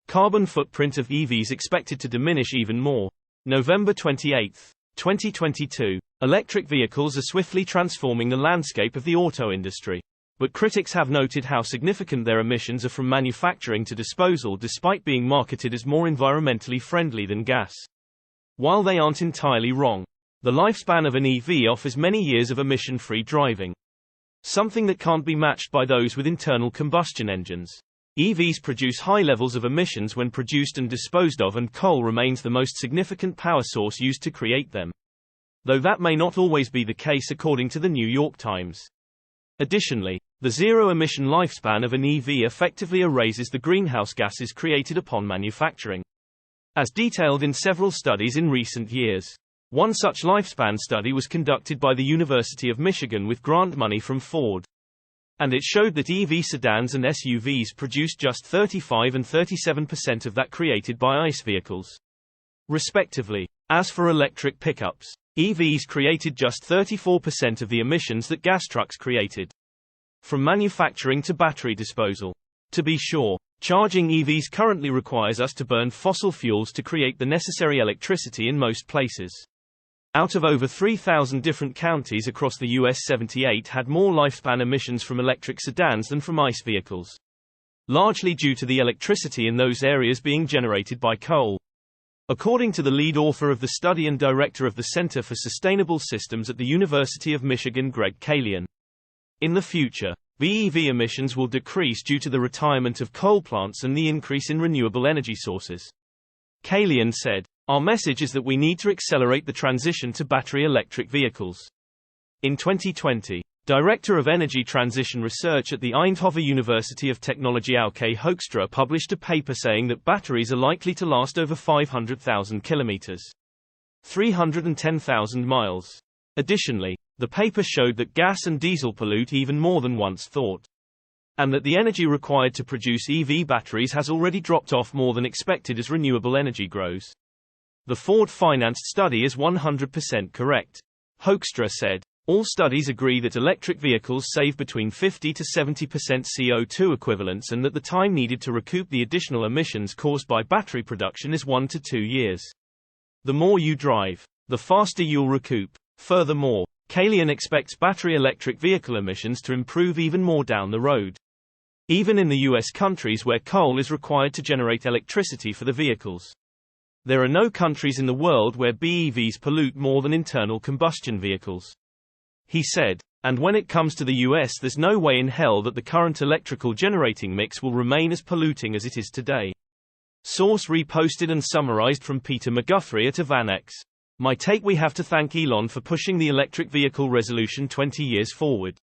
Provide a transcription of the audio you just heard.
Carbon footprint of EVs expected to diminish even more. November 28, 2022. Electric vehicles are swiftly transforming the landscape of the auto industry. But critics have noted how significant their emissions are from manufacturing to disposal, despite being marketed as more environmentally friendly than gas. While they aren't entirely wrong, the lifespan of an EV offers many years of emission-free driving, something that can't be matched by those with internal combustion engines. EVs produce high levels of emissions when produced and disposed of, and coal remains the most significant power source used to create them, though that may not always be the case according to the New York Times. Additionally, the zero-emission lifespan of an EV effectively erases the greenhouse gases created upon manufacturing, as detailed in several studies in recent years. One such lifespan study was conducted by the University of Michigan with grant money from Ford, and it showed that EV sedans and SUVs produce just 35 and 37% of that created by ICE vehicles, respectively. As for electric pickups, EVs created just 34% of the emissions that gas trucks created, from manufacturing to battery disposal. To be sure, charging EVs currently requires us to burn fossil fuels to create the necessary electricity in most places. Out of over 3,000 different counties across the US, 78 had more lifespan emissions from electric sedans than from ICE vehicles, largely due to the electricity in those areas being generated by coal. According to the lead author of the study and director of the Center for Sustainable Systems at the University of Michigan, Greg Kalian, in the future, BEV emissions will decrease due to the retirement of coal plants and the increase in renewable energy sources. Kalian said, "Our message is that we need to accelerate the transition to battery electric vehicles." In 2020, Director of Energy Transition Research at the Eindhoven University of Technology Auke Hoekstra published a paper saying that batteries are likely to last over 500,000 kilometers, 310,000 miles. Additionally, the paper showed that gas and diesel pollute even more than once thought, and that the energy required to produce EV batteries has already dropped off more than expected as renewable energy grows. The Ford-financed study is 100% correct, Hoekstra said. All studies agree that electric vehicles save between 50 to 70% CO2 equivalents, and that the time needed to recoup the additional emissions caused by battery production is 1 to 2 years. The more you drive, the faster you'll recoup. Furthermore, Kalian expects battery electric vehicle emissions to improve even more down the road, even in the US countries where coal is required to generate electricity for the vehicles. There are no countries in the world where BEVs pollute more than internal combustion vehicles, he said. And when it comes to the US, there's no way in hell that the current electrical generating mix will remain as polluting as it is today. Source reposted and summarized from Peter McGuthrie at evannex. My take: we have to thank Elon for pushing the electric vehicle resolution 20 years forward.